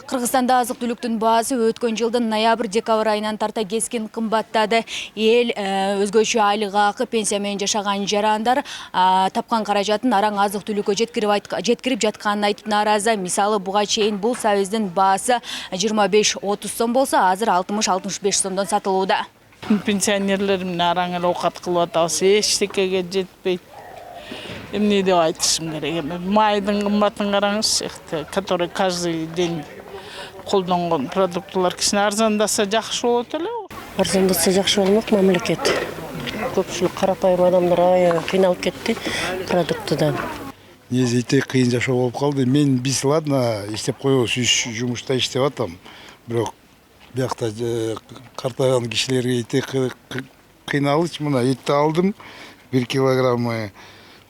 Кыргызстанда азык-түлүктүн баасы өткөн жылдын ноябрь-декабрь айынан тарта кескин кымбаттады. Эл өзгөчө айлык акы, пенсия менен жашаган жарандар тапкан каражатын араң азык-түлүккө жеткирип жатканын айтып нааразы. Мисалы, буга чейин бул сабиздин баасы 25-30 сом болсо, азыр 60-65 сомдон сатылууда. Пенсионерлер менен араң эле оокат кылып атабыз, эчтекеге жетпейт. Эмне деп айтышым керек эми? Майдын кымбатын караңыз, который каждый день колдонгон продуктылар кичине арзандаса жакшы болот эле. Арзандаса жакшы болмок, мамлекет. Көпчүлүк карапайым адамдар аябай кыйналып кетти продуктудан. Негизи кыйын жашоо болуп калды. Мен биз ладно иштеп коебуз, жумушта иштеп атам. Бирок биякта картайган кишилерге кыйналыч. Мына этти алдым, 1 килограммы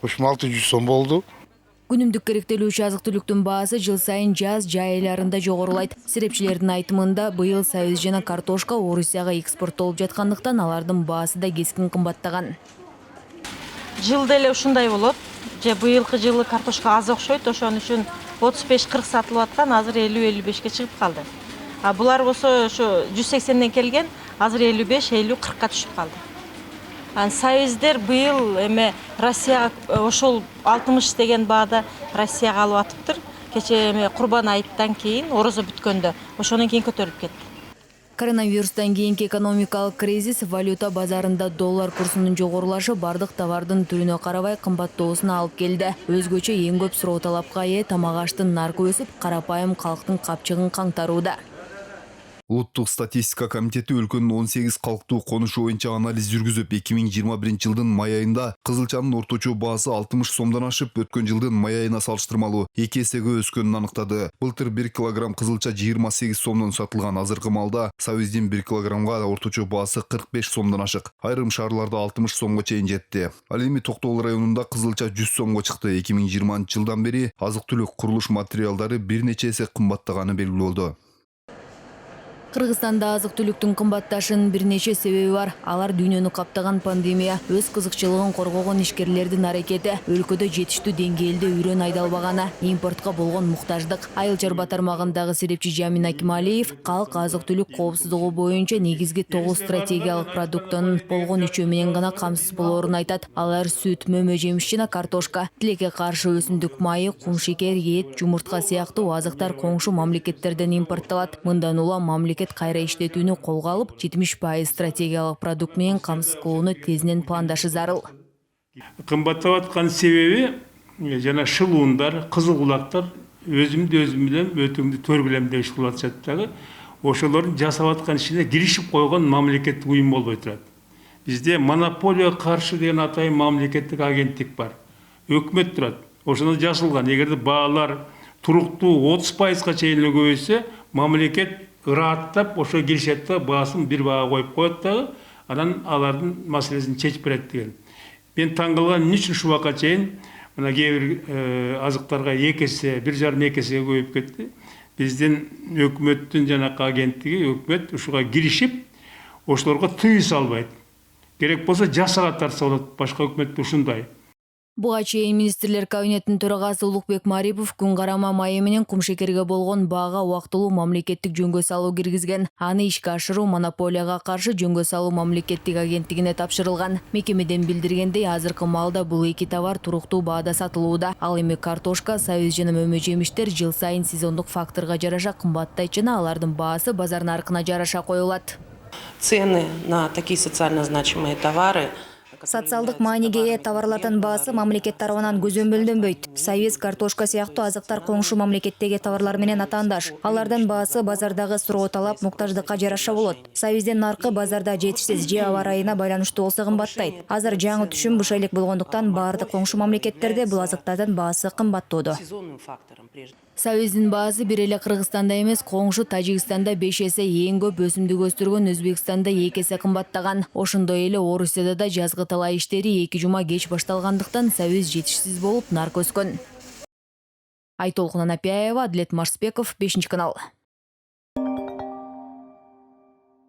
600 сом болду. Күнүмдүк керектелүүчү азык-түлүктүн баасы жыл сайын жаз жай айларында жогорулайт. Серепчилердин айтымында быйыл сабиз жана картошка Орусияга экспорттолуп жаткандыктан алардын баасы да кескин кымбаттаган. Жылда эле ушундай болот. Же быйылкы жылы картошка аз окшойт, ошон үчүн 35-40 сатылып аткан, азыр 50-55ке чыгып калды. А булар болсо ошо 180ден келген, азыр 55-50-40ка түшүп калды. Сабиздер быйыл эме Россияга ошол 60 деген баада Россияга алып атыптыр. Кече эме Курбан айттан кийин, орозо бүткөндө, ошондон кийин көтөрүлүп кетти. Коронавирустан кийинки экономикалык кризис валюта базарында доллар курсунун жогорулашы бардык товардын түрүнө карабай кымбаттоосуна алып келди. Өзгөчө эң көп суроо талапка ээ тамак аштын наркы өсүп, карапайым калктын капчыгын каңтарууда. Улуттук статистика комитети өлкөнүн 18 калктуу конушу боюнча анализ жүргүзүп, 2021 жылдын май айында кызылчанын орточо баасы 60 сомдон ашып, өткөн жылдын май айына салыштырмалуу 2 эсеге өскөнүн аныктады. Былтыр 1 килограмм кызылча 28 сомдон сатылган, азыркы малда сабиздин 1 килограммга орточо баасы 45 сомдон ашык. Айрым шаарларда 60 сомго чейин жетти. Ал эми Токтогул районунда кызылча 100 сомго чыкты. 2020 жылдан бери азык-түлүк, курулуш материалдары бир нече эсе кымбаттаганы белгилүү болду. Кыргызстанда азык-түлүктүн кымбатташынын бир нече себеби бар. Алар дүйнөнү каптаган пандемия, өз кызыкчылыгын коргогон ишкерлердин аракети, өлкөдө жетиштүү деңгээлде үрөн айдалбаганы, импортко болгон муктаждык. Айыл чарба тармагындагы серепчи Жамин Акималиев калк азык-түлүк коопсуздугу боюнча негизги 9 стратегиялык продуктунун болгон үчөө менен гана камсыз болоорун айтат. Алар сүт, мөмө жемиш жана картошка, тилекке каршы өсүмдүк майы, кумшекер, эт, жумуртка сыяктуу азыктар коңшу мамлекеттерден импорттолот. Мындан улам мамлекет кайра иштетүүнү колго алып, 70% стратегиялык продукт менен камсыз кылууну тезинен пландашы зарыл. Кымбаттап аткан себеби жана шылуундар, кызыл кулактар өзүм менен өтүңдү төргүлөм деп кылып атышат дагы. Ошолордун жасап аткан ишине киришип койгон мамлекеттик уюм болбой турат. Бизде монополияга каршы деген атайын мамлекеттик агенттик бар. Өкмөт турат. Ошондо жазылган, эгерде баалар туруктуу 30%га чейин көбөйсө, мамлекет ыраттап ошо киришет да баасын бир баага коюп коет дагы, анан алардын маселесин чечип берет деген. Мен таң калган эмне үчүн ушул убакка чейин мына кээ бир азыктарга 2 эсе, 1,5 эсеге көбөйүп кетти. Биздин өкмөттүн жанакы агенттиги, өкмөт ушуга киришип, ошолорго тыюу салбайт. Керек болсо жасага тартса болот, башка өкмөт ушундай. Буга чейин министрлер кабинетинин төрагасы Улукбек Марипов күн карама майы менен кумшекерге болгон баага убактылуу мамлекеттик жөнгө салуу киргизген. Аны ишке ашыруу монополияга каршы жөнгө салуу мамлекеттик агенттигине тапшырылган. Мекемеден билдиргендей, азыркы малда бул эки товар туруктуу баада сатылууда. Ал эми картошка, сабиз жана мөмө жемиштер жыл сайын сезондук факторго жараша кымбаттайт жана алардын баасы базар наркына жараша коюлат. Цены на такие социально значимые товары Социалдык мааниге ээ товарлардын баасы мамлекет тарабынан көзөмөлдөнбөйт. Сабиз, картошка сыяктуу азыктар коңшу мамлекеттеги товарлар менен атаандаш. Алардын баасы базардагы суроо талап, муктаждыкка жараша болот. Сабиздин наркы базарда жетишсиз же аба ырайына байланыштуу болсо кымбаттайт. Азыр жаңы түшүм быша элек болгондуктан баардык коңшу мамлекеттерде бул азыктардын баасы кымбаттоодо. Сабиздин баасы бир эле Кыргызстанда эмес, коңшу Тажикстанда 5 эсе, эң көп өсүмдүк өстүргөн Өзбекстанда 2 эсе кымбаттаган. Ошондой эле Орусияда да жазгы талаа иштери 2 жума кеч башталгандыктан сабиз жетишсиз болуп, наркы өскөн. Айтолкун Анапияева, Адлет Машспеков, 5 канал.